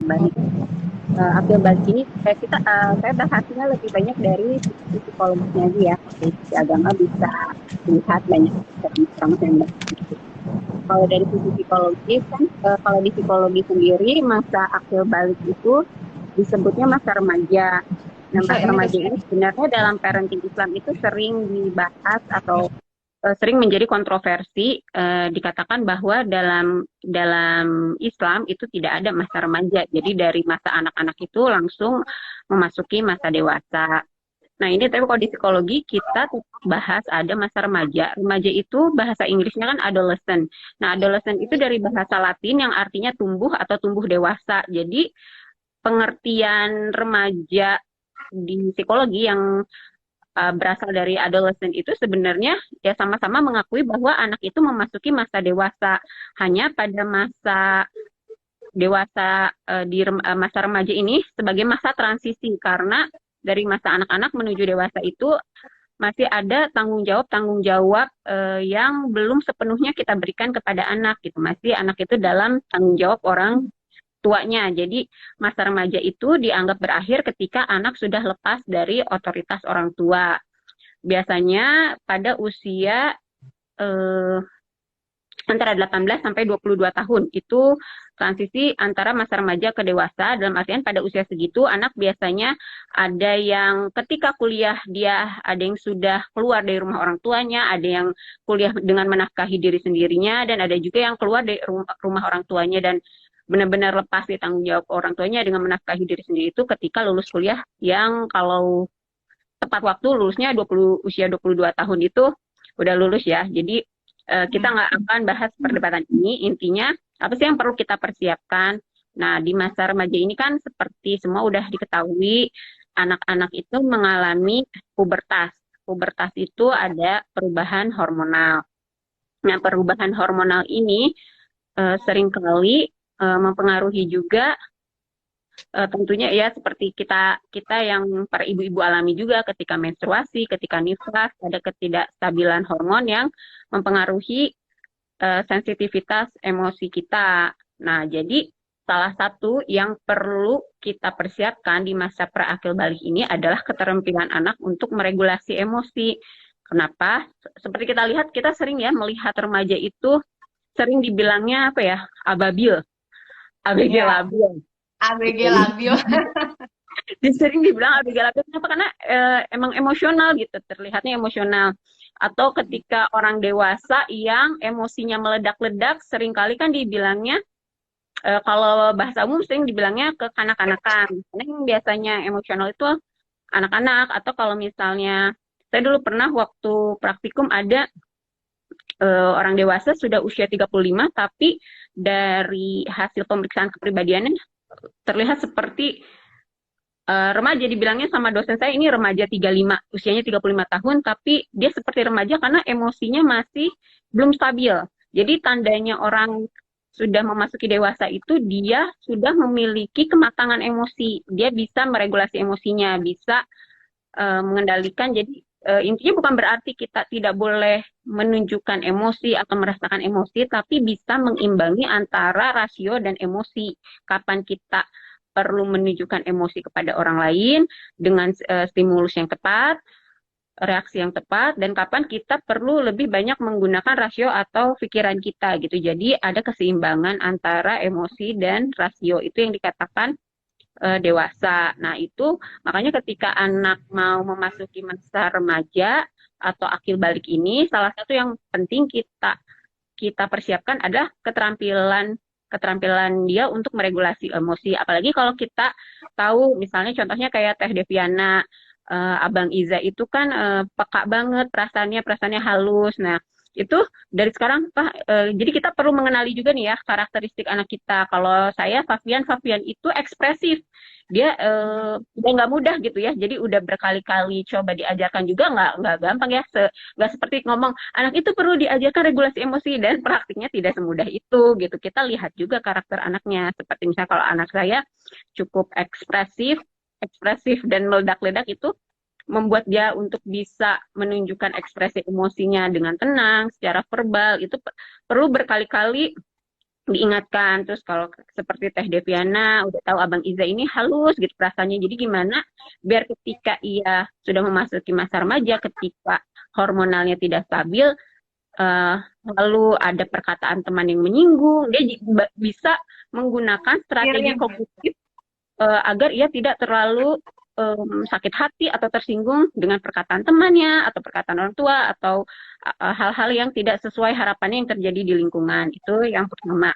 balik. Akil balik ini saya bahasnya lebih banyak dari sisi psikologisnya aja ya. Dari sisi agama bisa dilihat banyak ceramah yang bagus. Kalau dari sisi psikologis kan, kalau di psikologi sendiri masa akil balik itu disebutnya masa remaja. Nah, Bisa masa ini remaja kasih. ini sebenarnya dalam parenting Islam itu sering dibahas atau sering menjadi kontroversi. Dikatakan bahwa dalam dalam Islam itu tidak ada masa remaja. Jadi dari masa anak-anak itu langsung memasuki masa dewasa. Nah, ini tapi kalau di psikologi kita bahas ada masa remaja. Remaja itu bahasa Inggrisnya kan adolescent. Nah, adolescent itu dari bahasa Latin yang artinya tumbuh atau tumbuh dewasa. Jadi pengertian remaja di psikologi yang berasal dari adolescent itu sebenarnya ya sama-sama mengakui bahwa anak itu memasuki masa dewasa. Hanya pada masa dewasa masa remaja ini sebagai masa transisi karena dari masa anak-anak menuju dewasa itu masih ada tanggung jawab yang belum sepenuhnya kita berikan kepada anak gitu. Masih anak itu dalam tanggung jawab orang tuanya. Jadi masa remaja itu dianggap berakhir ketika anak sudah lepas dari otoritas orang tua. Biasanya pada usia eh, antara 18 sampai 22 tahun. Itu transisi antara masa remaja ke dewasa. Dalam artian pada usia segitu anak biasanya ada yang ketika kuliah dia ada yang sudah keluar dari rumah orang tuanya, ada yang kuliah dengan menafkahi diri sendirinya, dan ada juga yang keluar dari rumah orang tuanya dan benar-benar lepas di tanggung jawab orang tuanya dengan menafkahi diri sendiri itu ketika lulus kuliah yang kalau tepat waktu lulusnya usia 22 tahun itu udah lulus ya. Jadi kita nggak akan bahas perdebatan ini. Intinya apa sih yang perlu kita persiapkan? Nah, di masa remaja ini kan seperti semua udah diketahui, anak-anak itu mengalami pubertas. Pubertas itu ada perubahan hormonal. Nah, perubahan hormonal ini seringkali mempengaruhi juga tentunya ya seperti kita kita yang para ibu-ibu alami juga ketika menstruasi, ketika nifas, ada ketidakstabilan hormon yang mempengaruhi sensitivitas emosi kita. Nah, jadi salah satu yang perlu kita persiapkan di masa pra-akil balik ini adalah keterampilan anak untuk meregulasi emosi. Kenapa? Seperti kita lihat, kita sering ya melihat remaja itu sering dibilangnya apa ya, ababil, ABG Ya, labil. ABG Gitu. labil. Sering dibilang ABG labil kenapa? Karena emang emosional gitu, terlihatnya emosional. Atau ketika orang dewasa yang emosinya meledak-ledak, seringkali kan dibilangnya, kalau bahasa umum sering dibilangnya kekanak-kanakan. Karena yang biasanya emosional itu anak-anak. Atau kalau misalnya, saya dulu pernah waktu praktikum ada orang dewasa sudah usia 35, tapi dari hasil pemeriksaan kepribadiannya terlihat seperti remaja. Dibilangnya sama dosen saya ini remaja 35, usianya 35 tahun, tapi dia seperti remaja karena emosinya masih belum stabil. Jadi tandanya orang sudah memasuki dewasa itu dia sudah memiliki kematangan emosi. Dia bisa meregulasi emosinya, bisa mengendalikan. Jadi intinya bukan berarti kita tidak boleh menunjukkan emosi atau merasakan emosi, tapi bisa mengimbangi antara rasio dan emosi. Kapan kita perlu menunjukkan emosi kepada orang lain dengan stimulus yang tepat, reaksi yang tepat, dan kapan kita perlu lebih banyak menggunakan rasio atau pikiran kita gitu. Jadi ada keseimbangan antara emosi dan rasio, itu yang dikatakan dewasa. Nah, itu makanya ketika anak mau memasuki masa remaja atau akil balik ini, salah satu yang penting kita kita persiapkan adalah keterampilan keterampilan dia untuk meregulasi emosi. Apalagi kalau kita tahu, misalnya contohnya kayak Teh Deviana, Abang Iza itu kan peka banget perasaannya halus. Nah, itu dari sekarang Pak, jadi kita perlu mengenali juga nih ya karakteristik anak kita. Kalau saya Fabian itu ekspresif, dia udah nggak mudah gitu ya, jadi udah berkali-kali coba diajarkan juga nggak gampang ya, nggak seperti ngomong anak itu perlu diajarkan regulasi emosi, dan praktiknya tidak semudah itu gitu. Kita lihat juga karakter anaknya, seperti misalnya kalau anak saya cukup ekspresif dan meledak-ledak, itu membuat dia untuk bisa menunjukkan ekspresi emosinya dengan tenang secara verbal itu perlu berkali-kali diingatkan. Terus kalau seperti Teh Deviana udah tahu Abang Iza ini halus gitu rasanya, jadi gimana biar ketika ia sudah memasuki masa remaja, ketika hormonalnya tidak stabil, eh, lalu ada perkataan teman yang menyinggung, dia bisa menggunakan strategi Akhirnya. kognitif agar ia tidak terlalu sakit hati atau tersinggung dengan perkataan temannya atau perkataan orang tua atau hal-hal yang tidak sesuai harapannya yang terjadi di lingkungan. Itu yang pertama.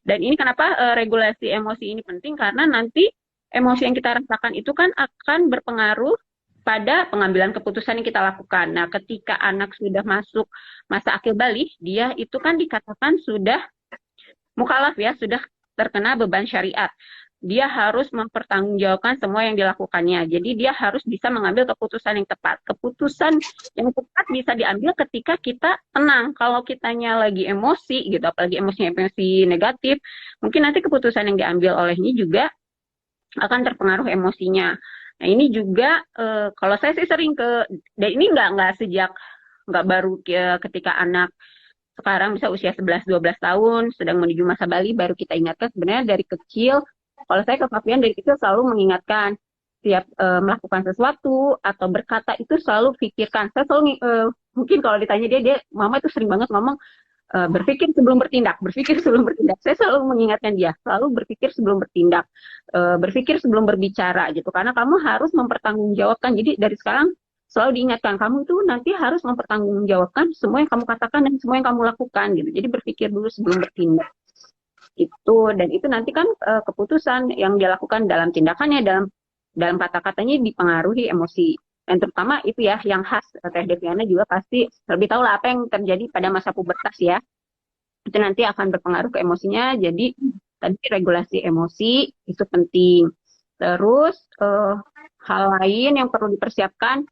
Dan ini kenapa regulasi emosi ini penting, karena nanti emosi yang kita rasakan itu kan akan berpengaruh pada pengambilan keputusan yang kita lakukan. Nah, ketika anak sudah masuk masa akil balik, dia itu kan dikatakan sudah mukallaf ya, sudah terkena beban syariat. Dia harus mempertanggungjawabkan semua yang dilakukannya. Jadi dia harus bisa mengambil keputusan yang tepat. Keputusan yang tepat bisa diambil ketika kita tenang. Kalau kitanya lagi emosi gitu, apalagi emosi negatif, mungkin nanti keputusan yang diambil olehnya juga akan terpengaruh emosinya. Nah ini juga kalau saya sih sering dan ini nggak sejak nggak baru ketika anak sekarang bisa usia 11-12 tahun sedang menuju masa bali baru kita ingatkan. Sebenarnya dari kecil, kalau saya ke Papian dari kecil selalu mengingatkan setiap melakukan sesuatu atau berkata itu selalu pikirkan. Saya selalu mungkin kalau ditanya dia mama itu sering banget ngomong berpikir sebelum bertindak, berpikir sebelum bertindak. Saya selalu mengingatkan dia, selalu berpikir sebelum bertindak, berpikir sebelum berbicara gitu. Karena kamu harus mempertanggungjawabkan. Jadi dari sekarang selalu diingatkan, kamu itu nanti harus mempertanggungjawabkan semua yang kamu katakan dan semua yang kamu lakukan gitu. Jadi berpikir dulu sebelum bertindak. Itu dan itu nanti kan keputusan yang dia lakukan dalam tindakannya, dalam kata-katanya dipengaruhi emosi. Dan terutama itu ya yang khas Teh Deviana juga pasti lebih tahu lah apa yang terjadi pada masa pubertas ya. Itu nanti akan berpengaruh ke emosinya. Jadi tadi regulasi emosi itu penting. Terus hal lain yang perlu dipersiapkan,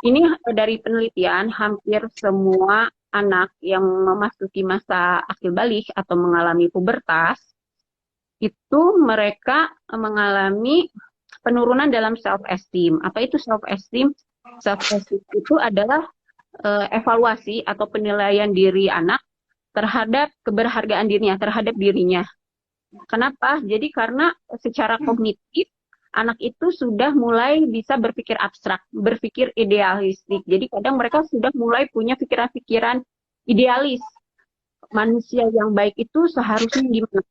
ini dari penelitian hampir semua anak yang memasuki masa akil balik atau mengalami pubertas itu mereka mengalami penurunan dalam self esteem. Apa itu self esteem? Self esteem itu adalah evaluasi atau penilaian diri anak terhadap keberhargaan dirinya, terhadap dirinya. Kenapa? Jadi karena secara kognitif anak itu sudah mulai bisa berpikir abstrak, berpikir idealistik. Jadi kadang mereka sudah mulai punya pikiran-pikiran idealis. Manusia yang baik itu seharusnya gimana?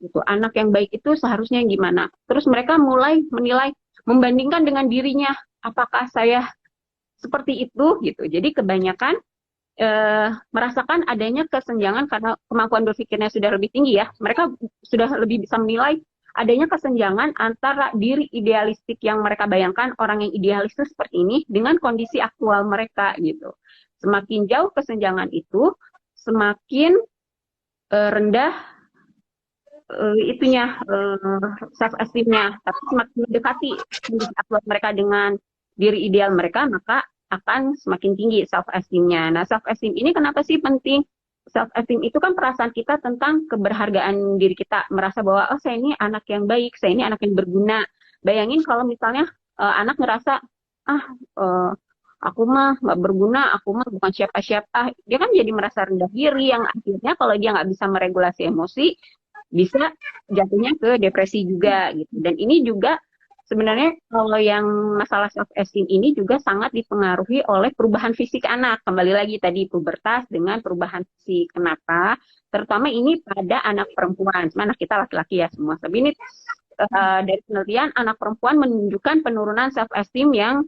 Gitu. Anak yang baik itu seharusnya gimana? Terus mereka mulai menilai, membandingkan dengan dirinya, apakah saya seperti itu gitu. Jadi kebanyakan merasakan adanya kesenjangan karena kemampuan berpikirnya sudah lebih tinggi ya. Mereka sudah lebih bisa menilai adanya kesenjangan antara diri idealistik yang mereka bayangkan orang yang idealis itu seperti ini dengan kondisi aktual mereka gitu. Semakin jauh kesenjangan itu, semakin rendah itunya self esteemnya, tapi semakin mendekati kondisi aktual mereka dengan diri ideal mereka, maka akan semakin tinggi self esteemnya. Nah, self esteem ini kenapa sih penting? Self esteem itu kan perasaan kita tentang keberhargaan diri kita, merasa bahwa oh saya ini anak yang baik, saya ini anak yang berguna. Bayangin kalau misalnya anak ngerasa ah aku mah nggak berguna, aku mah bukan siapa-siapa, dia kan jadi merasa rendah diri yang akhirnya kalau dia nggak bisa meregulasi emosi bisa jatuhnya ke depresi juga gitu. Dan ini juga sebenarnya kalau yang masalah self esteem ini juga sangat dipengaruhi oleh perubahan fisik anak. Kembali lagi tadi pubertas dengan perubahan fisik. Kenapa? Terutama ini pada anak perempuan. Cuma anak kita laki-laki ya semua. Tapi ini dari penelitian anak perempuan menunjukkan penurunan self esteem yang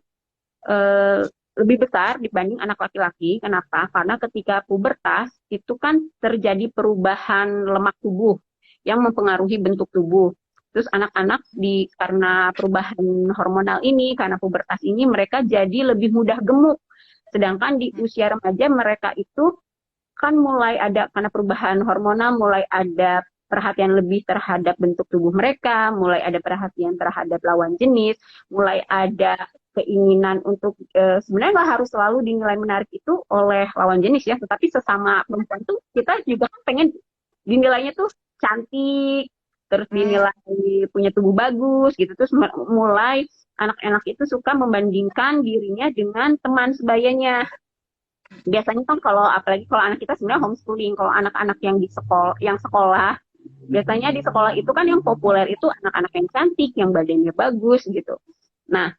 lebih besar dibanding anak laki-laki. Kenapa? Karena ketika pubertas itu kan terjadi perubahan lemak tubuh yang mempengaruhi bentuk tubuh. Terus anak-anak karena perubahan hormonal ini, karena pubertas ini, mereka jadi lebih mudah gemuk. Sedangkan di usia remaja mereka itu kan mulai ada, karena perubahan hormonal, mulai ada perhatian lebih terhadap bentuk tubuh mereka, mulai ada perhatian terhadap lawan jenis, mulai ada keinginan untuk, sebenarnya nggak harus selalu dinilai menarik itu oleh lawan jenis ya, tetapi sesama perempuan tuh kita juga pengen dinilainya tuh cantik, terus dinilai punya tubuh bagus gitu. Terus mulai anak-anak itu suka membandingkan dirinya dengan teman sebayanya. biasanya kan kalau apalagi kalau anak kita sebenarnya homeschooling, kalau anak-anak yang di sekolah, yang sekolah, biasanya di sekolah itu kan yang populer itu anak-anak yang cantik, yang badannya bagus gitu. Nah,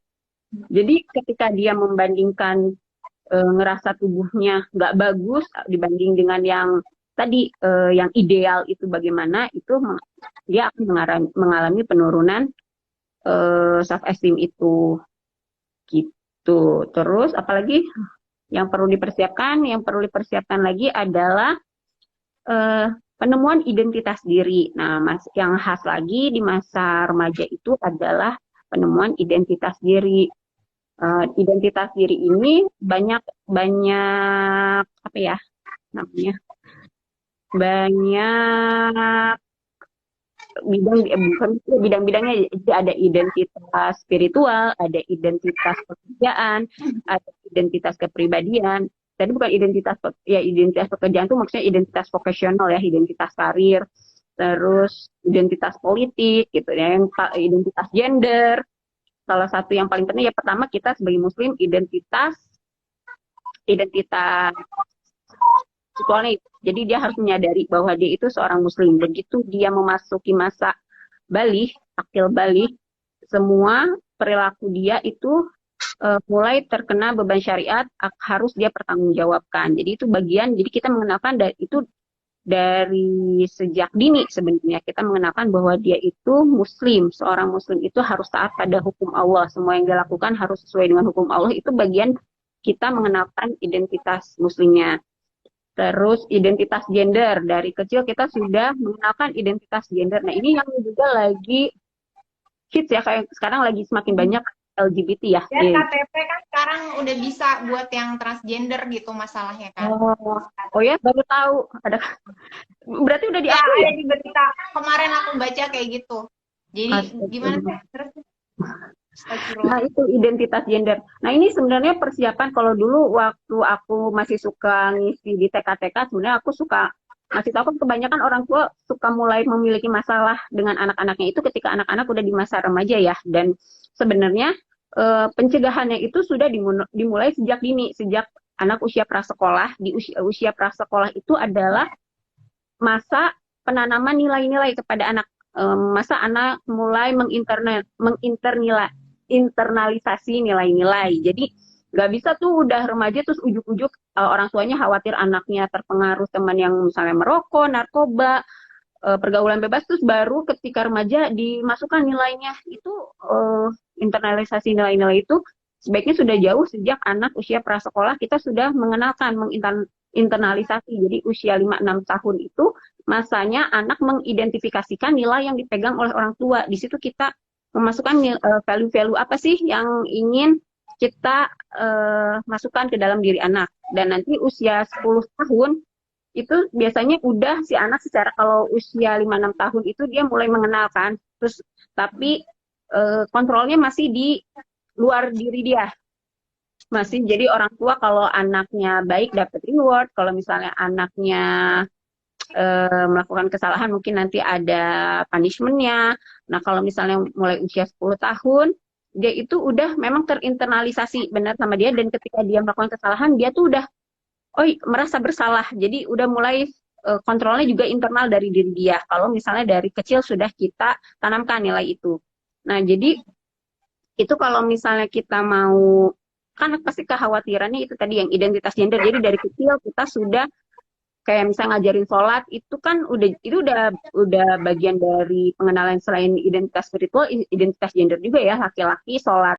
jadi ketika dia membandingkan ngerasa tubuhnya nggak bagus dibanding dengan yang tadi yang ideal itu bagaimana, itu dia akan mengalami penurunan self esteem itu gitu. Terus apalagi yang perlu dipersiapkan lagi adalah eh, penemuan identitas diri. Nah, yang khas lagi di masa remaja itu adalah penemuan identitas diri. Identitas diri ini banyak banyak apa ya namanya, banyak bidang, bukan bidang-bidangnya. Jadi ada identitas spiritual, ada identitas pekerjaan, ada identitas kepribadian. Tadi bukan identitas ya, identitas pekerjaan itu maksudnya identitas vokasional ya, identitas karir, terus identitas politik gitu ya, yang identitas gender. Salah satu yang paling penting ya, pertama kita sebagai muslim identitas identitas seksualnya. Jadi dia harus menyadari bahwa dia itu seorang muslim. Begitu dia memasuki masa balik, akil balik, semua perilaku dia itu mulai terkena beban syariat, harus dia pertanggungjawabkan. Jadi itu bagian, jadi kita mengenalkan itu dari sejak dini sebenarnya kita mengenalkan bahwa dia itu muslim. Seorang muslim itu harus taat pada hukum Allah. Semua yang dia lakukan harus sesuai dengan hukum Allah. Itu bagian kita mengenalkan identitas muslimnya. Terus identitas gender, dari kecil kita sudah mengenalkan identitas gender. Nah ini yang juga lagi hits ya, kayak sekarang lagi semakin banyak LGBT ya. Ya KTP kan sekarang udah bisa buat yang transgender gitu masalahnya kan. Oh ya, baru tahu ada. Berarti udah Ya, diakui ada ya? di berita. Kemarin aku baca kayak gitu. Jadi gimana sih? Terus Nah, itu identitas gender. Nah, ini sebenarnya persiapan kalau dulu waktu aku masih suka ngisi di TK-TK, sebenarnya aku suka masih tahu kan kebanyakan orang tua suka mulai memiliki masalah dengan anak-anaknya itu ketika anak-anak udah di masa remaja ya. Dan sebenarnya pencegahannya itu sudah dimulai sejak dini, sejak anak usia prasekolah. Di usia prasekolah itu adalah masa penanaman nilai-nilai kepada anak, masa anak mulai internalisasi nilai-nilai. Jadi nggak bisa tuh udah remaja terus ujuk-ujuk orang tuanya khawatir anaknya terpengaruh teman yang misalnya merokok, narkoba, pergaulan bebas, terus baru ketika remaja dimasukkan nilainya. Itu internalisasi nilai-nilai itu sebaiknya sudah jauh sejak anak usia prasekolah kita sudah mengenalkan, internalisasi. Jadi usia 5-6 tahun itu masanya anak mengidentifikasikan nilai yang dipegang oleh orang tua. Di situ kita memasukkan value-value apa sih yang ingin kita masukkan ke dalam diri anak. Dan nanti usia 10 tahun itu biasanya udah si anak secara, kalau usia 5-6 tahun itu dia mulai mengenalkan, terus tapi kontrolnya masih di luar diri dia. Masih jadi orang tua kalau anaknya baik dapat reward, kalau misalnya anaknya melakukan kesalahan mungkin nanti ada punishment-nya. Nah, kalau misalnya mulai usia 10 tahun, dia itu udah memang terinternalisasi benar sama dia, dan ketika dia melakukan kesalahan, dia tuh udah merasa bersalah. Jadi udah mulai kontrolnya juga internal dari diri dia. Kalau misalnya dari kecil sudah kita tanamkan nilai itu. Nah, jadi itu kalau misalnya kita mau, kan pasti kekhawatirannya itu tadi yang identitas gender. Jadi dari kecil kita sudah kayak misalnya ngajarin sholat, itu kan udah bagian dari pengenalan. Selain identitas spiritual, identitas gender juga ya, laki-laki sholat